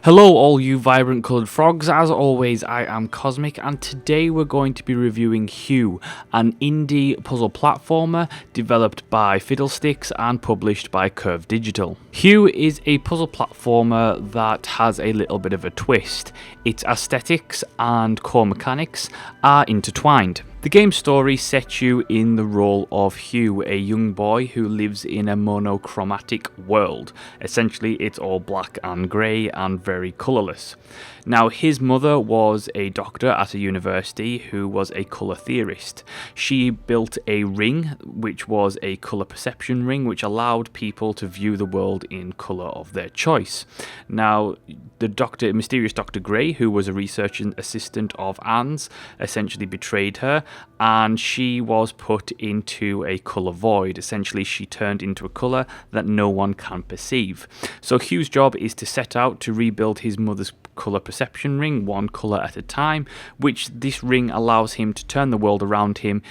Hello all you vibrant coloured frogs, as always I am Cosmic and today we're going to be reviewing Hue, an indie puzzle platformer developed by Fiddlesticks and published by Curve Digital. Hue is a puzzle platformer that has a little bit of a twist. Its aesthetics and core mechanics are intertwined. The game's story sets you in the role of Hue, a young boy who lives in a monochromatic world. Essentially, it's all black and grey and very colourless. Now, his mother was a doctor at a university who was a colour theorist. She built a ring, which was a colour perception ring, which allowed people to view the world in colour of their choice. Now, the mysterious Dr. Grey, who was a research assistant of Anne's, essentially betrayed her, and she was put into a colour void. Essentially, she turned into a colour that no one can perceive. So Hugh's job is to set out to rebuild his mother's colour perception ring, one colour at a time, which this ring allows him to turn the world around him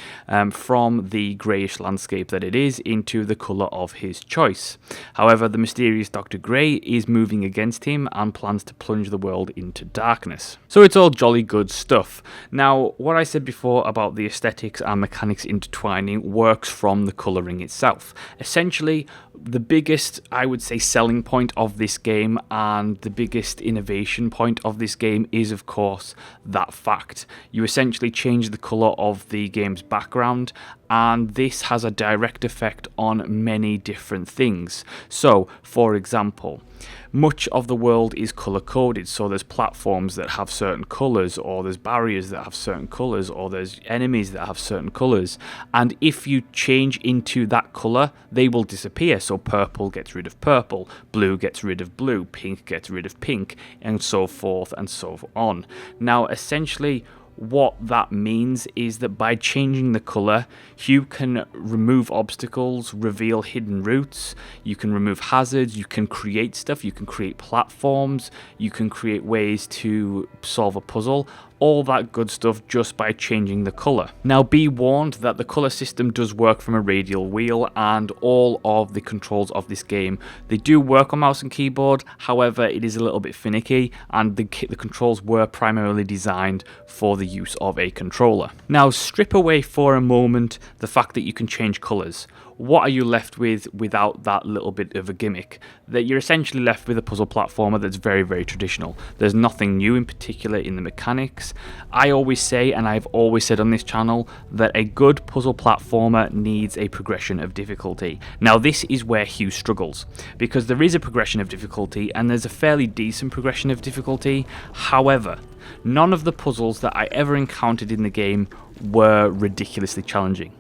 from the greyish landscape that it is into the colour of his choice. However, the mysterious Dr. Grey is moving against him and plans to plunge the world into darkness. So it's all jolly good stuff. Now, what I said before about the aesthetics and mechanics intertwining works from the colouring itself. Essentially, the biggest, I would say, selling point of this game and the biggest innovation point of this game is, of course, that fact. You essentially change the colour of the game's background, and this has a direct effect on many different things. So, for example, much of the world is colour coded, so there's platforms that have certain colours, or there's barriers that have certain colours, or there's enemies that have certain colours, and if you change into that colour, they will disappear. So purple gets rid of purple, blue gets rid of blue, pink gets rid of pink, and so forth and so on. Now, essentially, what that means is that by changing the colour, you can remove obstacles, reveal hidden routes, you can remove hazards, you can create stuff, you can create platforms, you can create ways to solve a puzzle, all that good stuff just by changing the colour. Now, be warned that the colour system does work from a radial wheel, and all of the controls of this game, they do work on mouse and keyboard. However, it is a little bit finicky, and the controls were primarily designed for the use of a controller. Now, strip away for a moment the fact that you can change colours. What are you left with without that little bit of a gimmick? That you're essentially left with a puzzle platformer that's very, very traditional. There's nothing new in particular in the mechanics. I always say, and I've always said on this channel, that a good puzzle platformer needs a progression of difficulty. Now, this is where Hue struggles, because there is a progression of difficulty, and there's a fairly decent progression of difficulty. However, none of the puzzles that I ever encountered in the game were ridiculously challenging.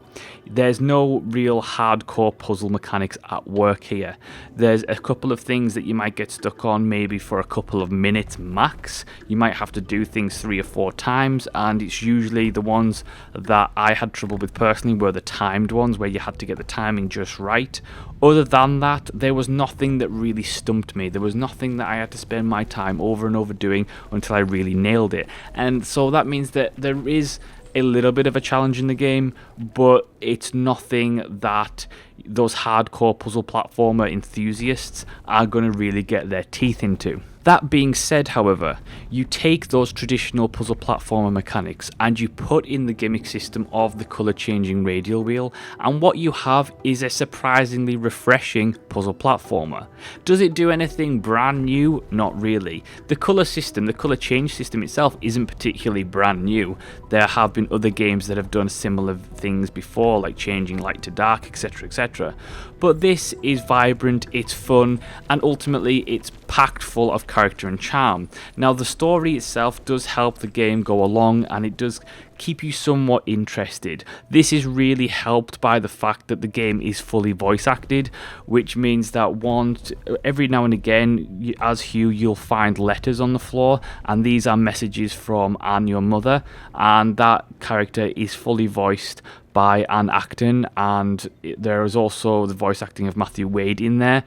There's no real hardcore puzzle mechanics at work here. There's a couple of things that you might get stuck on maybe for a couple of minutes max. You might have to do things 3 or 4 times, and it's usually the ones that I had trouble with personally were the timed ones where you had to get the timing just right. Other than that, there was nothing that really stumped me. There was nothing that I had to spend my time over and over doing until I really nailed it. And so that means that there is a little bit of a challenge in the game, but it's nothing that those hardcore puzzle platformer enthusiasts are going to really get their teeth into. That being said, however, you take those traditional puzzle platformer mechanics and you put in the gimmick system of the colour changing radial wheel, and what you have is a surprisingly refreshing puzzle platformer. Does it do anything brand new? Not really. The colour system, the colour change system itself isn't particularly brand new. There have been other games that have done similar things before, like changing light to dark, etc, etc. But this is vibrant, it's fun, and ultimately it's packed full of character and charm. Now, the story itself does help the game go along, and it does keep you somewhat interested. This is really helped by the fact that the game is fully voice acted, which means that every now and again, as Hue, you'll find letters on the floor, and these are messages from Anne, your mother, and that character is fully voiced by Anne Acton, and there is also the voice acting of Matthew Wade in there.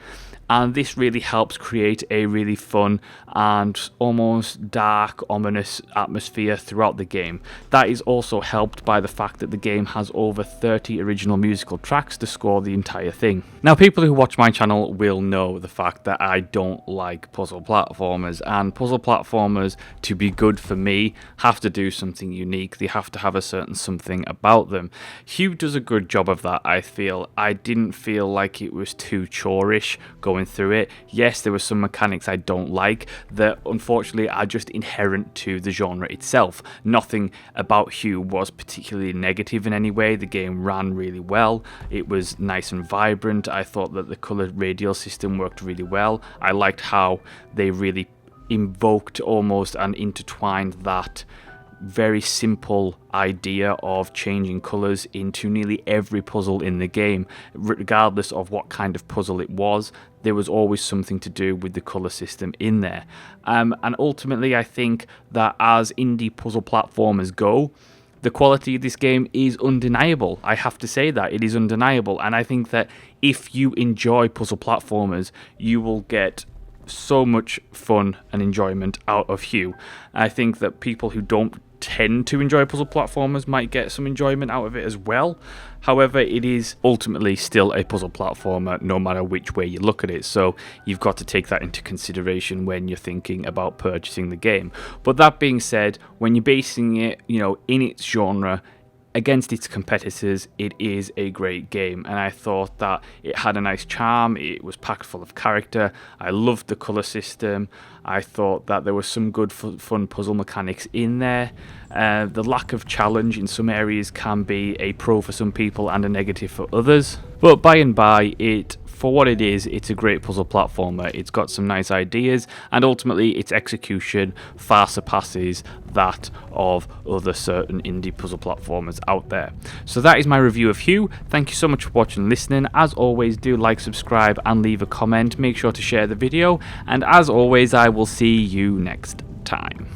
And this really helps create a really fun and almost dark, ominous atmosphere throughout the game. That is is also helped by the fact that the game has over 30 original musical tracks to score the entire thing. Now, people who watch my channel will know the fact that I don't like puzzle platformers, and puzzle platformers, to be good for me, have to do something unique. They have to have a certain something about them. Hue does a good job of that, I feel. I didn't feel like it was too chorish going through it. Yes, there were some mechanics I don't like that unfortunately are just inherent to the genre itself. Nothing about Hue was particularly negative in any way. The game ran really well. It was nice and vibrant. I thought that the colored radial system worked really well. I liked how they really invoked almost and intertwined that very simple idea of changing colors into nearly every puzzle in the game. Regardless of what kind of puzzle it was, there was always something to do with the color system in there. And ultimately, I think that as indie puzzle platformers go, the quality of this game is undeniable. I have to say that. It is undeniable. And I think that if you enjoy puzzle platformers, you will get so much fun and enjoyment out of Hue. I think that people who don't tend to enjoy puzzle platformers might get some enjoyment out of it as well. However, it is ultimately still a puzzle platformer no matter which way you look at it, so you've got to take that into consideration when you're thinking about purchasing the game. But that being said, when you're basing it, in its genre against its competitors, it is a great game, and I thought that it had a nice charm. It was packed full of character. I loved the color system. I thought that there was some good fun puzzle mechanics in there. The lack of challenge in some areas can be a pro for some people and a negative for others, but by and by, for what it is, it's a great puzzle platformer. It's got some nice ideas, and ultimately its execution far surpasses that of other certain indie puzzle platformers out there. So that is my review of Hue. Thank you so much for watching and listening. As always, do like, subscribe, and leave a comment. Make sure to share the video, and as always, I will see you next time.